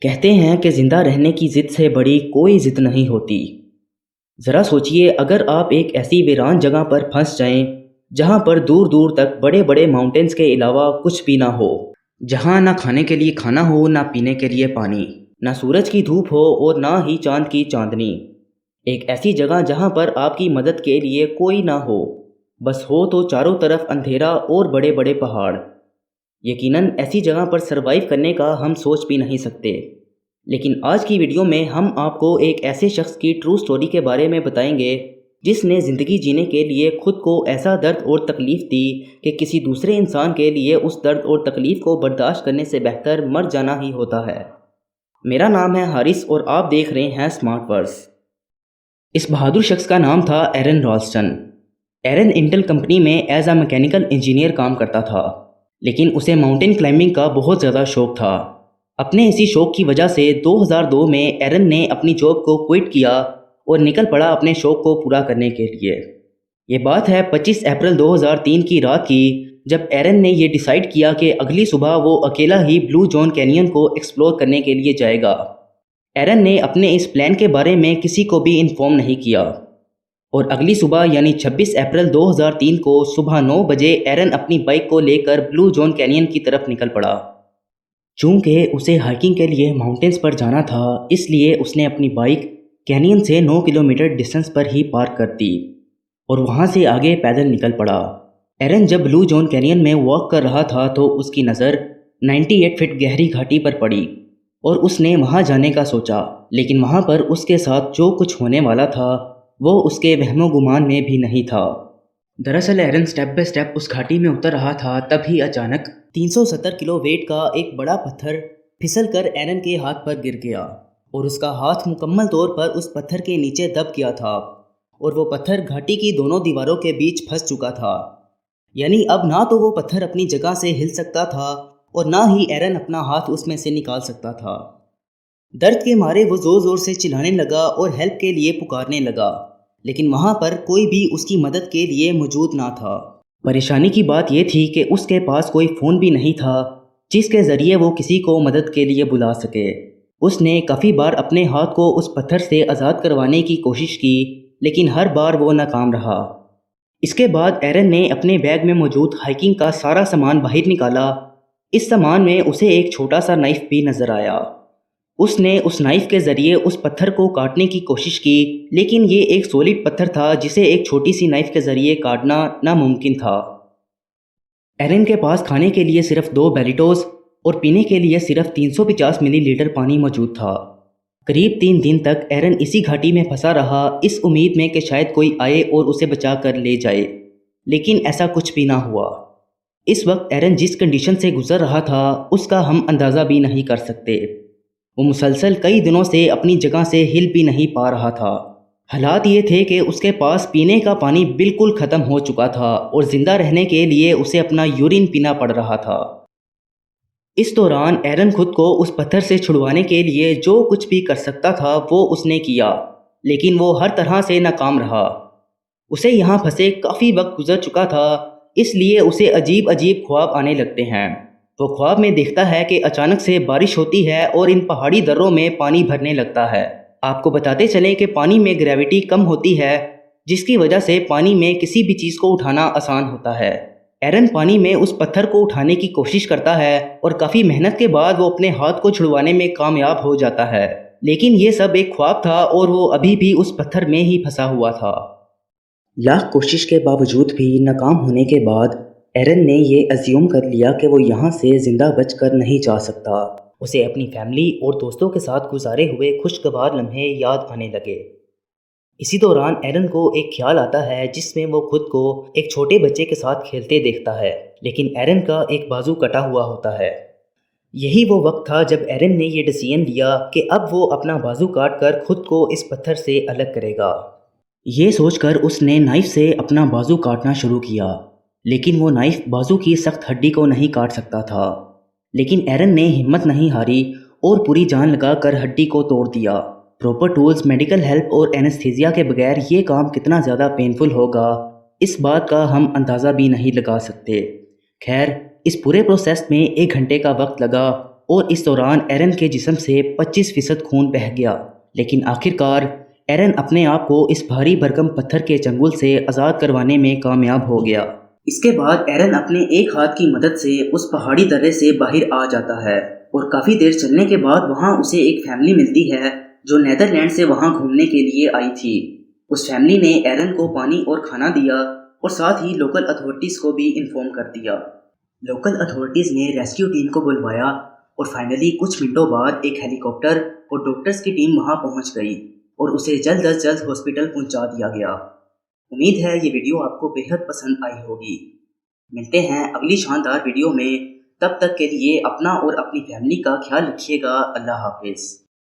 کہتے ہیں کہ زندہ رہنے کی ضد سے بڑی کوئی ضد نہیں ہوتی۔ ذرا سوچئے، اگر آپ ایک ایسی ویران جگہ پر پھنس جائیں جہاں پر دور دور تک بڑے بڑے ماؤنٹینز کے علاوہ کچھ بھی نہ ہو، جہاں نہ کھانے کے لیے کھانا ہو، نہ پینے کے لیے پانی، نہ سورج کی دھوپ ہو اور نہ ہی چاند کی چاندنی، ایک ایسی جگہ جہاں پر آپ کی مدد کے لیے کوئی نہ ہو، بس ہو تو چاروں طرف اندھیرا اور بڑے بڑے پہاڑ۔ یقیناً ایسی جگہ پر سروائیو کرنے کا ہم سوچ بھی نہیں سکتے۔ لیکن آج کی ویڈیو میں ہم آپ کو ایک ایسے شخص کی ٹرو سٹوری کے بارے میں بتائیں گے جس نے زندگی جینے کے لیے خود کو ایسا درد اور تکلیف دی کہ کسی دوسرے انسان کے لیے اس درد اور تکلیف کو برداشت کرنے سے بہتر مر جانا ہی ہوتا ہے۔ میرا نام ہے حارث اور آپ دیکھ رہے ہیں سمارٹ ورس۔ اس بہادر شخص کا نام تھا ایرن رالسٹن۔ ایرن انٹل کمپنی میں ایز اے میکینیکل انجینئر کام کرتا تھا، لیکن اسے ماؤنٹین کلائمبنگ کا بہت زیادہ شوق تھا۔ اپنے اسی شوق کی وجہ سے 2002 میں ایرن نے اپنی جاب کو کوئٹ کیا اور نکل پڑا اپنے شوق کو پورا کرنے کے لیے۔ یہ بات ہے 25 اپریل 2003 کی رات کی، جب ایرن نے یہ ڈیسائیڈ کیا کہ اگلی صبح وہ اکیلا ہی بلو جون کینین کو ایکسپلور کرنے کے لیے جائے گا۔ ایرن نے اپنے اس پلان کے بارے میں کسی کو بھی انفارم نہیں کیا، اور اگلی صبح یعنی 26 اپریل 2003 کو صبح 9 بجے ایرن اپنی بائک کو لے کر بلو جون کینین کی طرف نکل پڑا۔ چونکہ اسے ہائکنگ کے لیے ماؤنٹینز پر جانا تھا، اس لیے اس نے اپنی بائک کینین سے 9 کلومیٹر ڈسٹنس پر ہی پارک کر دی اور وہاں سے آگے پیدل نکل پڑا۔ ایرن جب بلو جون کینین میں واک کر رہا تھا تو اس کی نظر 98 فٹ گہری گھاٹی پر پڑی اور اس نے وہاں جانے کا سوچا، لیکن وہاں پر اس کے ساتھ جو کچھ ہونے والا تھا وہ اس کے وہم و گمان میں بھی نہیں تھا۔ دراصل ایرن سٹیپ بائی سٹیپ اس گھاٹی میں اتر رہا تھا، تب ہی اچانک 370 کلو ویٹ کا ایک بڑا پتھر پھسل کر ایرن کے ہاتھ پر گر گیا اور اس کا ہاتھ مکمل طور پر اس پتھر کے نیچے دب گیا تھا، اور وہ پتھر گھاٹی کی دونوں دیواروں کے بیچ پھنس چکا تھا۔ یعنی اب نہ تو وہ پتھر اپنی جگہ سے ہل سکتا تھا اور نہ ہی ایرن اپنا ہاتھ اس میں سے نکال سکتا تھا۔ درد کے مارے وہ زور زور سے چلانے لگا اور ہیلپ کے لیے پکارنے لگا، لیکن وہاں پر کوئی بھی اس کی مدد کے لیے موجود نہ تھا۔ پریشانی کی بات یہ تھی کہ اس کے پاس کوئی فون بھی نہیں تھا جس کے ذریعے وہ کسی کو مدد کے لیے بلا سکے۔ اس نے کافی بار اپنے ہاتھ کو اس پتھر سے آزاد کروانے کی کوشش کی، لیکن ہر بار وہ ناکام رہا۔ اس کے بعد ایرن نے اپنے بیگ میں موجود ہائکنگ کا سارا سامان باہر نکالا۔ اس سامان میں اسے ایک چھوٹا سا نائف بھی نظر آیا۔ اس نے اس نائف کے ذریعے اس پتھر کو کاٹنے کی کوشش کی، لیکن یہ ایک سولڈ پتھر تھا جسے ایک چھوٹی سی نائف کے ذریعے کاٹنا ناممکن تھا۔ ایرن کے پاس کھانے کے لیے صرف 2 بیلیٹوز اور پینے کے لیے صرف 350 ملی لیٹر پانی موجود تھا۔ قریب 3 دن تک ایرن اسی گھاٹی میں پھنسا رہا، اس امید میں کہ شاید کوئی آئے اور اسے بچا کر لے جائے، لیکن ایسا کچھ بھی نہ ہوا۔ اس وقت ایرن جس کنڈیشن سے گزر رہا تھا اس کا ہم اندازہ بھی نہیں کر سکتے۔ وہ مسلسل کئی دنوں سے اپنی جگہ سے ہل بھی نہیں پا رہا تھا۔ حالات یہ تھے کہ اس کے پاس پینے کا پانی بالکل ختم ہو چکا تھا اور زندہ رہنے کے لیے اسے اپنا یورین پینا پڑ رہا تھا۔ اس دوران ایرن خود کو اس پتھر سے چھڑوانے کے لیے جو کچھ بھی کر سکتا تھا وہ اس نے کیا، لیکن وہ ہر طرح سے ناکام رہا۔ اسے یہاں پھنسے کافی وقت گزر چکا تھا، اس لیے اسے عجیب عجیب خواب آنے لگتے ہیں۔ وہ خواب میں دیکھتا ہے کہ اچانک سے بارش ہوتی ہے اور ان پہاڑی دروں میں پانی بھرنے لگتا ہے۔ آپ کو بتاتے چلیں کہ پانی میں گریوٹی کم ہوتی ہے، جس کی وجہ سے پانی میں کسی بھی چیز کو اٹھانا آسان ہوتا ہے۔ ایرن پانی میں اس پتھر کو اٹھانے کی کوشش کرتا ہے اور کافی محنت کے بعد وہ اپنے ہاتھ کو چھڑوانے میں کامیاب ہو جاتا ہے، لیکن یہ سب ایک خواب تھا اور وہ ابھی بھی اس پتھر میں ہی پھنسا ہوا تھا۔ لاکھ کوشش کے باوجود بھی ناکام ہونے کے بعد ایرن نے یہ ازیوم کر لیا کہ وہ یہاں سے زندہ بچ کر نہیں جا سکتا۔ اسے اپنی فیملی اور دوستوں کے ساتھ گزارے ہوئے خوشگوار لمحے یاد آنے لگے۔ اسی دوران ایرن کو ایک خیال آتا ہے جس میں وہ خود کو ایک چھوٹے بچے کے ساتھ کھیلتے دیکھتا ہے، لیکن ایرن کا ایک بازو کٹا ہوا ہوتا ہے۔ یہی وہ وقت تھا جب ایرن نے یہ ڈیسیژن لیا کہ اب وہ اپنا بازو کاٹ کر خود کو اس پتھر سے الگ کرے گا۔ یہ سوچ کر اس نے نائف سے اپنا بازو کاٹنا شروع کیا، لیکن وہ نائف بازو کی سخت ہڈی کو نہیں کاٹ سکتا تھا۔ لیکن ایرن نے ہمت نہیں ہاری اور پوری جان لگا کر ہڈی کو توڑ دیا۔ پراپر ٹولز، میڈیکل ہیلپ اور اینستھیزیا کے بغیر یہ کام کتنا زیادہ پینفل ہوگا، اس بات کا ہم اندازہ بھی نہیں لگا سکتے۔ خیر، اس پورے پروسیس میں 1 گھنٹے کا وقت لگا اور اس دوران ایرن کے جسم سے 25% خون بہہ گیا، لیکن آخرکار ایرن اپنے آپ کو اس بھاری بھرکم پتھر کے چنگل سے آزاد کروانے میں کامیاب ہو گیا۔ اس کے بعد ایرن اپنے ایک ہاتھ کی مدد سے اس پہاڑی درے سے باہر آ جاتا ہے، اور کافی دیر چلنے کے بعد وہاں اسے ایک فیملی ملتی ہے جو نیدرلینڈ سے وہاں گھومنے کے لیے آئی تھی۔ اس فیملی نے ایرن کو پانی اور کھانا دیا اور ساتھ ہی لوکل اتھارٹیز کو بھی انفارم کر دیا۔ لوکل اتھارٹیز نے ریسکیو ٹیم کو بلوایا اور فائنلی کچھ منٹوں بعد ایک ہیلی کاپٹر اور ڈاکٹرز کی ٹیم وہاں پہنچ گئی اور اسے جلد از جلد ہاسپٹل پہنچا دیا گیا۔ امید ہے یہ ویڈیو آپ کو بہت پسند آئی ہوگی۔ ملتے ہیں اگلی شاندار ویڈیو میں، تب تک کے لیے اپنا اور اپنی فیملی کا خیال رکھیے گا۔ اللہ حافظ۔